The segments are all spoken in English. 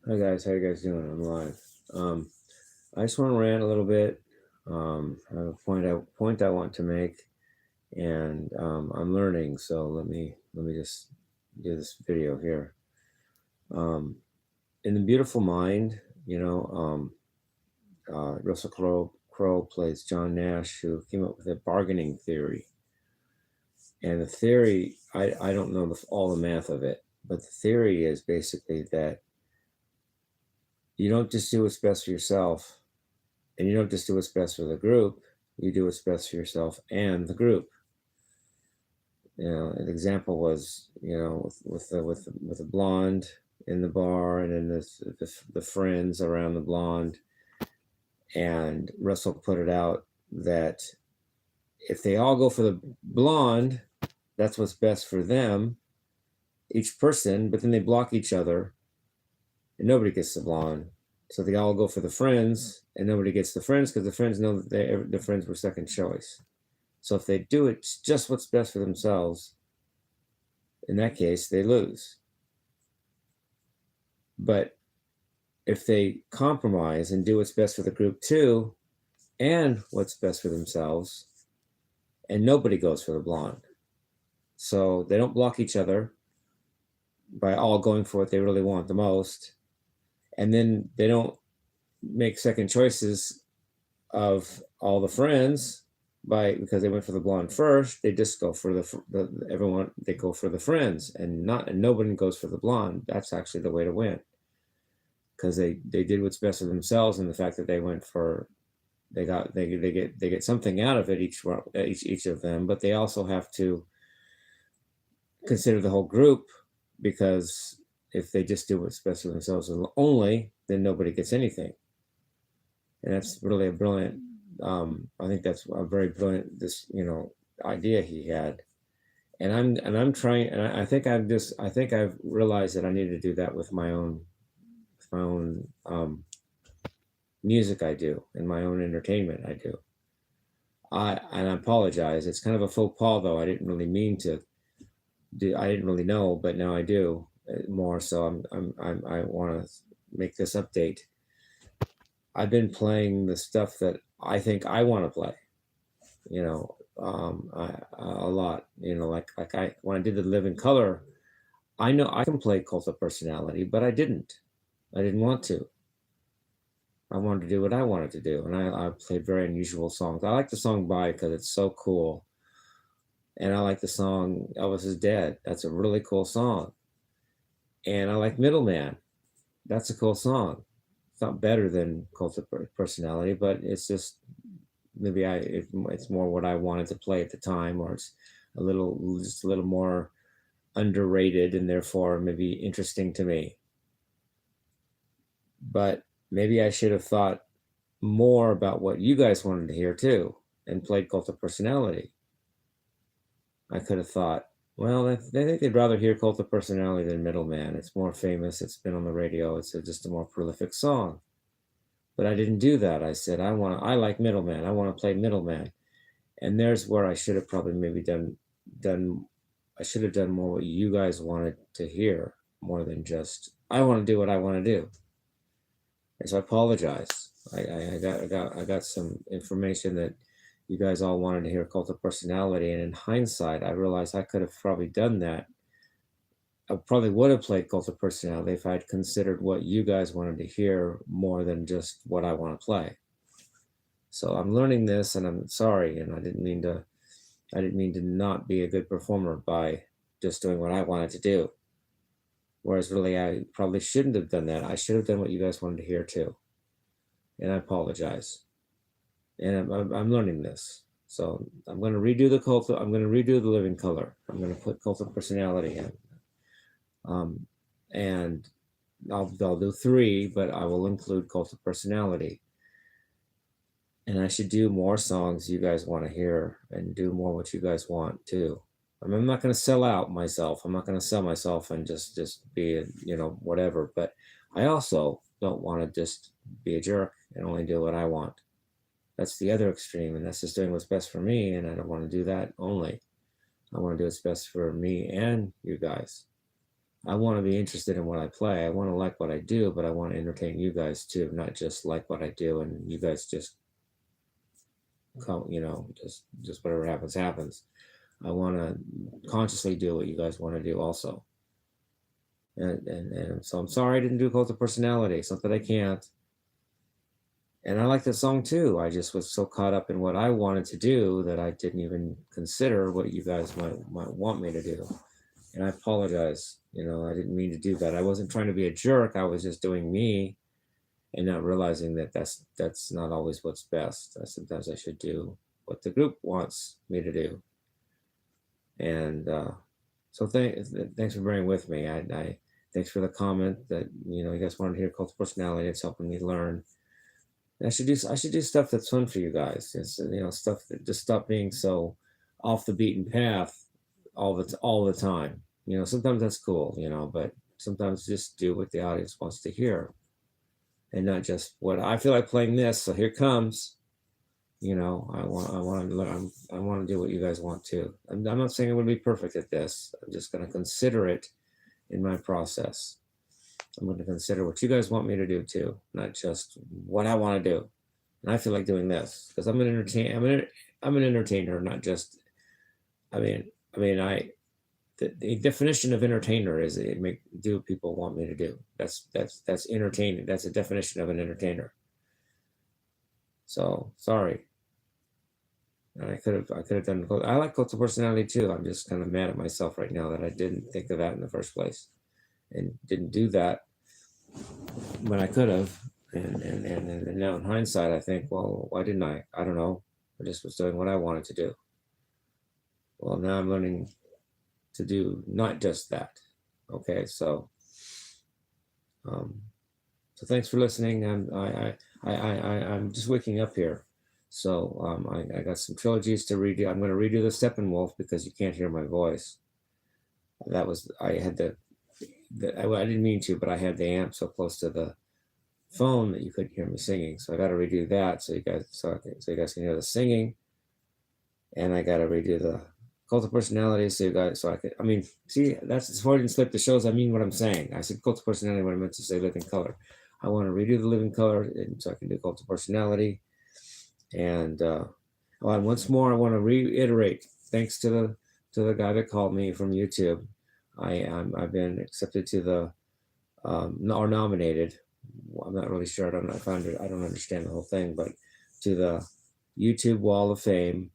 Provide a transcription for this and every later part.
Hi guys, how you guys doing? I'm live. I just want to rant a little bit. I have a point I want to make, and I'm learning. So let me just do this video here. Um, in the Beautiful Mind, Russell Crowe plays John Nash, who came up with a bargaining theory. And the theory, I don't know all the math of it, but the theory is basically that you don't just do what's best for yourself. And you don't just do what's best for the group, you do what's best for yourself and the group. An example was, with the blonde in the bar, and then the friends around the blonde. And Russell put it out that if they all go for the blonde, that's what's best for them, each person, but then they block each other and nobody gets the blonde. So they all go for the friends, and nobody gets the friends because the friends know that the friends were second choice. So if they do it just what's best for themselves, in that case, they lose. But if they compromise and do what's best for the group too, and what's best for themselves, and nobody goes for the blonde. So they don't block each other by all going for what they really want the most. And then they don't make second choices of all the friends because they went for the blonde first. They just go for everyone. They go for the friends, and nobody goes for the blonde. That's actually the way to win, because they did what's best for themselves, and the fact that they went for they get something out of it, each of them, but they also have to consider the whole group, because if they just do what's best for themselves only, then nobody gets anything. And that's really a brilliant, I think that's a very brilliant, idea he had. And I'm trying, and I think I've realized that I need to do that with my own music I do, and my own entertainment I do. And I apologize. It's kind of a faux pas, though. I didn't really mean to do. I didn't really know, but now I do more. So I want to make this update. I've been playing the stuff that I think I want to play. A lot. When I did the Live in Color, I know I can play Cult of Personality, but I didn't. I didn't want to. I wanted to do what I wanted to do, and I played very unusual songs. I like the song "Bye" because it's so cool, and I like the song "Elvis is Dead." That's a really cool song. And I like "Middleman." That's a cool song. It's not better than Cult of Personality, but it's just maybe it's more what I wanted to play at the time, or it's just a little more underrated and therefore maybe interesting to me. But maybe I should have thought more about what you guys wanted to hear too, and played Cult of Personality. I could have thought, well, they think they'd rather hear Cult of Personality than Middleman. It's more famous. It's been on the radio. It's just a more prolific song. But I didn't do that. I said, I like Middleman. I want to play Middleman. And there's where I should have probably maybe done. I should have done more what you guys wanted to hear, more than just I want to do what I want to do. And so I apologize. I got some information that you guys all wanted to hear Cult of Personality, and in hindsight, I realized I could have probably done that. I probably would have played Cult of Personality if I'd considered what you guys wanted to hear more than just what I want to play. So I'm learning this, and I'm sorry, and I didn't mean to not be a good performer by just doing what I wanted to do. Whereas really, I probably shouldn't have done that. I should have done what you guys wanted to hear too. And I apologize. And I'm learning this. So I'm going to redo I'm going to redo the Living Color. I'm going to put Cult of Personality in. And I'll do 3, but I will include Cult of Personality. And I should do more songs you guys want to hear, and do more what you guys want too. I'm not going to sell out myself. I'm not going to sell myself and just be whatever. But I also don't want to just be a jerk and only do what I want. That's the other extreme, and that's just doing what's best for me. And I don't want to do that only. I want to do what's best for me and you guys. I want to be interested in what I play. I want to like what I do, but I want to entertain you guys too, not just like what I do and you guys just come, just whatever happens, happens. I want to consciously do what you guys want to do also. And so I'm sorry I didn't do Cult of Personality. It's not that I can't. And I like the song too. I just was so caught up in what I wanted to do that I didn't even consider what you guys might want me to do. And I apologize. I didn't mean to do that. I wasn't trying to be a jerk. I was just doing me and not realizing that that's not always what's best. Sometimes I should do what the group wants me to do. And so thanks for bearing with me. I thanks for the comment that you guys wanted to hear Cult of Personality. It's helping me learn. I should do stuff that's fun for you guys. It's stuff that just stop being so off the beaten path all the time. Sometimes that's cool, but sometimes just do what the audience wants to hear, and not just what I feel like playing this. So here comes. I want to learn. I want to do what you guys want to. I'm not saying I'm going to be perfect at this. I'm just going to consider it in my process. I'm going to consider what you guys want me to do too, not just what I want to do. And I feel like doing this because I'm an entertainer, not just. The definition of entertainer is do what people want me to do. That's entertaining. That's a definition of an entertainer. So sorry. And I could have done. I like Cult of Personality too. I'm just kind of mad at myself right now that I didn't think of that in the first place, and didn't do that when I could have. And now in hindsight, I think, well, why didn't I? I don't know. I just was doing what I wanted to do. Well, now I'm learning to do not just that. Okay, so thanks for listening. I'm just waking up here. So I got some trilogies to redo. I'm going to redo the Steppenwolf because you can't hear my voice. I didn't mean to, but I had the amp so close to the phone that you couldn't hear me singing. So I got to redo that so you guys can hear the singing. And I got to redo the Cult of Personality see, that's as Freudian slip that shows I mean what I'm saying. I said Cult of Personality when I meant to say Living Color. I want to redo the Living Color and so I can do Cult of Personality. And once more, I want to reiterate, thanks to the guy that called me from YouTube, I've been accepted to the or nominated. I'm not really sure. I don't understand the whole thing, but to the YouTube Wall of Fame.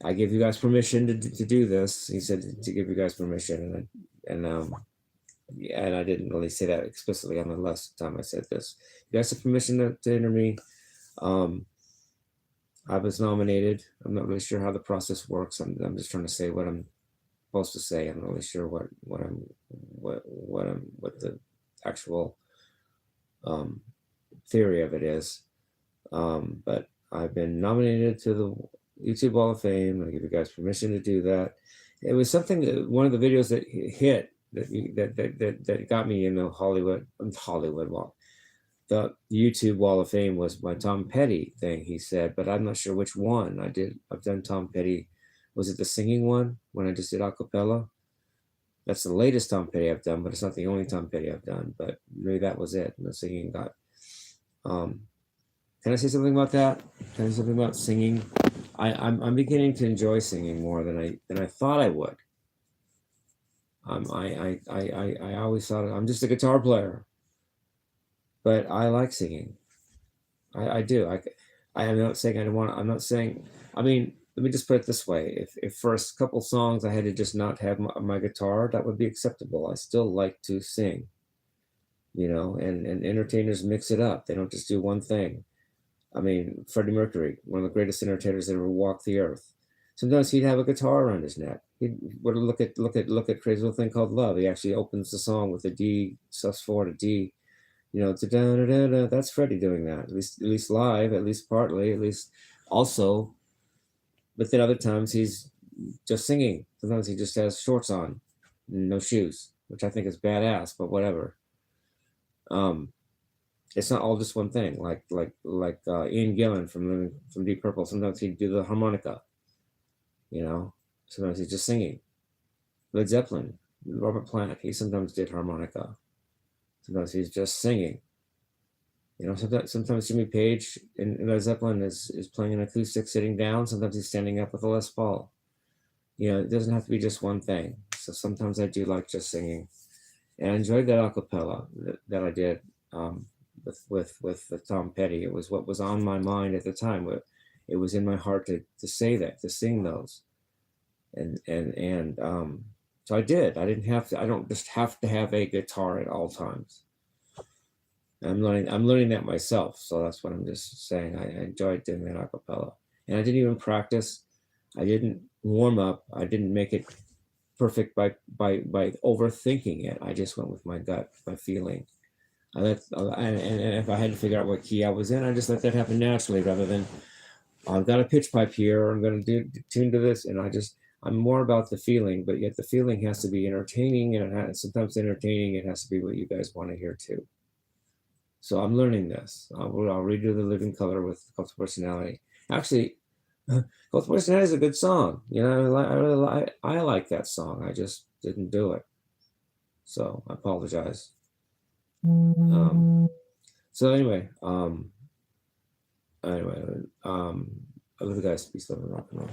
I give you guys permission to do this. He said to give you guys permission, and I didn't really say that explicitly on the last time I said this. You guys have permission to enter me. I was nominated. I'm not really sure how the process works. I'm just trying to say what I'm supposed to say. I'm not really sure what the actual theory of it is. But I've been nominated to the YouTube Wall of Fame. I give you guys permission to do that. It was something that one of the videos that hit that got me in the Hollywood Wall. The YouTube Wall of Fame was my Tom Petty thing, he said, but I'm not sure which one I did. I've done Tom Petty. Was it the singing one when I just did a cappella? That's the latest Tom Petty I've done, but it's not the only Tom Petty I've done. But maybe that was it. And the singing got. Can I say something about that? Can I say something about singing? I'm beginning to enjoy singing more than I thought I would. I always thought I'm just a guitar player. But I like singing. I do. I'm not saying I don't want. I'm not saying. I mean, let me just put it this way: if for a couple songs I had to just not have my guitar, that would be acceptable. I still like to sing, and entertainers mix it up. They don't just do one thing. I mean, Freddie Mercury, one of the greatest entertainers that ever walked the earth. Sometimes he'd have a guitar around his neck. He'd look at Crazy Little Thing Called Love. He actually opens the song with a D sus4 to D. That's Freddie doing that, at least live, at least partly, at least also. But then other times he's just singing. Sometimes he just has shorts on, and no shoes, which I think is badass, but whatever. It's not all just one thing. Like Ian Gillan from Deep Purple. Sometimes he'd do the harmonica. Sometimes he's just singing. Led Zeppelin. Robert Plant, he sometimes did harmonica. Sometimes he's just singing. You know, sometimes Jimmy Page in Led Zeppelin is playing an acoustic sitting down. Sometimes he's standing up with a Les Paul. You know, it doesn't have to be just one thing. So sometimes I do like just singing. And I enjoyed that a cappella that I did with Tom Petty. It was what was on my mind at the time. It was in my heart to say that, to sing those. And so I did. I didn't have to. I don't just have to have a guitar at all times. I'm learning that myself. So that's what I'm just saying. I enjoyed doing that a cappella, and I didn't even practice. I didn't warm up. I didn't make it perfect by overthinking it. I just went with my gut, my feeling. And if I had to figure out what key I was in, I just let that happen naturally, rather than I've got a pitch pipe here, or I'm going to tune to this, and I'm more about the feeling. But yet the feeling has to be entertaining, and sometimes entertaining, it has to be what you guys want to hear too. So I'm learning this. I'll redo The Living Color with Cult of Personality. Actually, Cult of Personality is a good song. You know, I like that song. I just didn't do it. So I apologize. So anyway, I love the guys. Peace, love, and rock and roll.